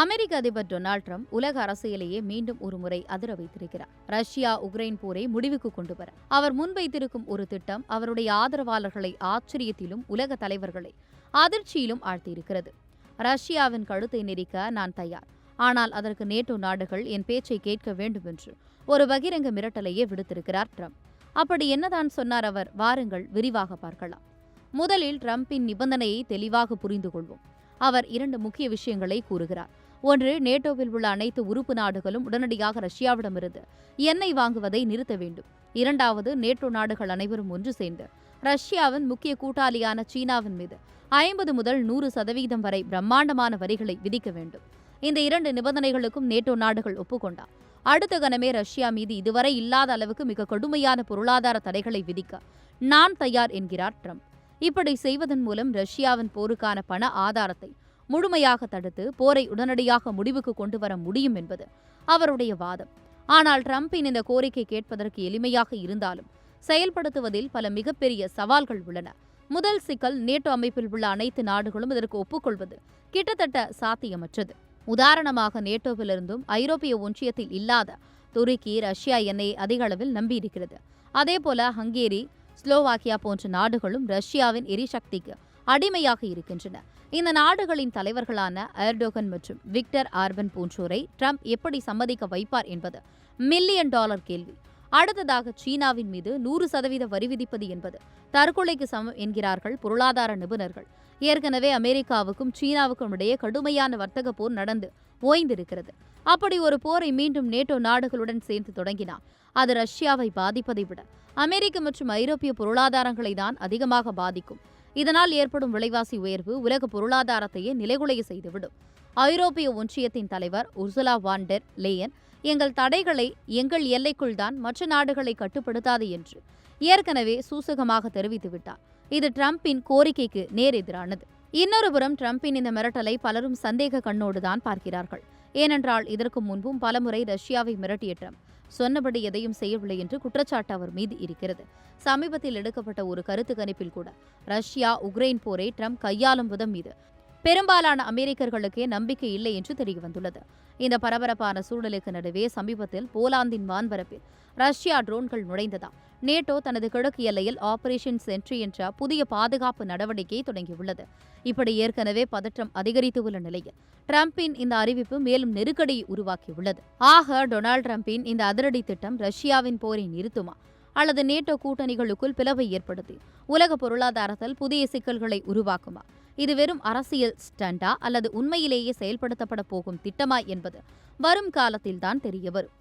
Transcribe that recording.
அமெரிக்க அதிபர் Donald Trump உலக அரசியலையே மீண்டும் ஒருமுறை அதிர வைத்திருக்கிறார். ரஷ்யா உக்ரைன் போரை முடிவுக்கு கொண்டு வர அவர் முன்வைத்திருக்கும் ஒரு திட்டம் அவருடைய ஆதரவாளர்களை ஆச்சரியத்திலும் உலக தலைவர்களை அதிர்ச்சியிலும் ஆழ்த்தியிருக்கிறது. ரஷ்யாவின் கழுத்தை நெரிக்க நான் தயார், ஆனால் அதற்கு நேட்டோ நாடுகள் என் பேச்சை கேட்க வேண்டும் என்று ஒரு பகிரங்க மிரட்டலையே விடுத்திருக்கிறார் டிரம்ப். அப்படி என்னதான் சொன்னார் அவர்? வாருங்கள் விரிவாக பார்க்கலாம். முதலில் டிரம்பின் நிபந்தனையை தெளிவாக புரிந்து கொள்வோம். அவர் இரண்டு முக்கிய விஷயங்களை கூறுகிறார். ஒன்று, நேட்டோவில் உள்ள அனைத்து உறுப்பு நாடுகளும் உடனடியாக ரஷ்யாவிடமிருந்து எண்ணெய் வாங்குவதை நிறுத்த வேண்டும். இரண்டாவது, நேட்டோ நாடுகள் அனைவரும் ஒன்று சேர்ந்து ரஷ்யாவின் முக்கிய கூட்டாளியான சீனாவின் மீது 50 முதல் 100% வரை பிரம்மாண்டமான வரிகளை விதிக்க வேண்டும். இந்த இரண்டு நிபந்தனைகளுக்கும் நேட்டோ நாடுகள் ஒப்புக்கொண்டார். அடுத்த கணமே ரஷ்யா மீது இதுவரை இல்லாத அளவுக்கு மிக கடுமையான பொருளாதார தடைகளை விதிக்க நான் தயார் என்கிறார் டிரம்ப். இப்படி செய்வதன் மூலம் ரஷ்யாவின் போருக்கான பண ஆதாரத்தை முழுமையாக தடுத்து போரை உடனடியாக முடிவுக்கு கொண்டு வர முடியும் என்பது அவருடைய வாதம். ஆனால் டிரம்பின் இந்த கோரிக்கை கேட்பதற்கு எளிமையாக இருந்தாலும் செயல்படுத்துவதில் பல மிகப்பெரிய சவால்கள் உள்ளன. முதல் சிக்கல், நேட்டோ அமைப்பில் உள்ள அனைத்து நாடுகளும் இதற்கு ஒப்புக்கொள்வது கிட்டத்தட்ட சாத்தியமற்றது. உதாரணமாக, நேட்டோவிலிருந்தும் ஐரோப்பிய ஒன்றியத்தில் இல்லாத துருக்கி ரஷ்யா எண்ணெயை அதிக அளவில் நம்பியிருக்கிறது. அதேபோல ஹங்கேரி, ஸ்லோவாக்கியா போன்ற நாடுகளும் ரஷ்யாவின் எரிசக்திக்கு அடிமையாக இருக்கின்றன. இந்த நாடுகளின் தலைவர்களான எர்டோகன் மற்றும் விக்டர் ஆர்பன் போன்றோரை ட்ரம்ப் எப்படி சம்மதிக்க வைப்பார் என்பது $1 மில்லியன் கேள்வி. அடுத்ததாக, சீனாவின் மீது 100% வரி விதிப்பது என்பது தற்கொலைக்கு சமம் என்கிறார்கள் பொருளாதார நிபுணர்கள். ஏற்கனவே அமெரிக்காவுக்கும் சீனாவுக்கும் இடையே கடுமையான வர்த்தக போர் நடந்து ஓய்ந்திருக்கிறது. அப்படி ஒரு போரை மீண்டும் நேட்டோ நாடுகளுடன் சேர்ந்து தொடங்கினால் அது ரஷ்யாவை பாதிப்பதை விட அமெரிக்க மற்றும் ஐரோப்பிய பொருளாதாரங்களை தான் அதிகமாக பாதிக்கும். இதனால் ஏற்படும் விலைவாசி உயர்வு உலக பொருளாதாரத்தையே நிலைகுலைய செய்துவிடும். ஐரோப்பிய ஒன்றியத்தின் தலைவர் உர்சுலா வான் டெர் லேயன், எங்கள் தடைகளை எங்கள் எல்லைக்குள் தான், மற்ற நாடுகளை கட்டுப்படுத்தாது என்று ஏற்கனவே சூசகமாக தெரிவித்துவிட்டார். இது டிரம்பின் கோரிக்கைக்கு நேர் எதிரானது. இன்னொரு புறம், டிரம்பின் இந்த மிரட்டலை பலரும் சந்தேக கண்ணோடுதான் பார்க்கிறார்கள். ஏனென்றால் இதற்கு முன்பும் பலமுறை ரஷ்யாவை மிரட்டிய டிரம்ப் சொன்னபடி எதையும் செய்யவில்லை என்று குற்றச்சாட்டு அவர் மீது இருக்கிறது. சமீபத்தில் எடுக்கப்பட்ட ஒரு கருத்து கணிப்பில் கூட ரஷ்யா உக்ரைன் போரை டிரம்ப் கையாளும் விதம் மீது பெரும்பாலான அமெரிக்கர்களுக்கே நம்பிக்கை இல்லை என்று தெரியவந்துள்ளது. இந்த பரபரப்பான சூழலுக்கு நடுவே சமீபத்தில் போலாந்தின் வான்பரப்பில் ரஷ்யா ட்ரோன்கள் நுழைந்ததால் நேட்டோ தனது கிழக்கு எல்லையில் ஆபரேஷன் சென்ட்ரி என்ற புதிய பாதுகாப்பு நடவடிக்கையை தொடங்கியுள்ளது. இப்படி ஏற்கனவே பதற்றம் அதிகரித்துள்ள நிலையில் டிரம்பின் இந்த அறிவிப்பு மேலும் நெருக்கடியை உருவாக்கியுள்ளது. ஆக, டொனால்டு டிரம்பின் இந்த அதிரடி திட்டம் ரஷ்யாவின் போரை நிறுத்துமா அல்லது நேட்டோ கூட்டணிகளுக்குள் பிளவை ஏற்படுத்தி உலக பொருளாதாரத்தில் புதிய சிக்கல்களை உருவாக்குமா? இது வெறும் அரசியல் ஸ்டண்டா அல்லது உண்மையிலேயே செயல்படுத்தப்பட போகும் திட்டமா என்பது வரும் காலத்தில்தான் தெரியவரும்.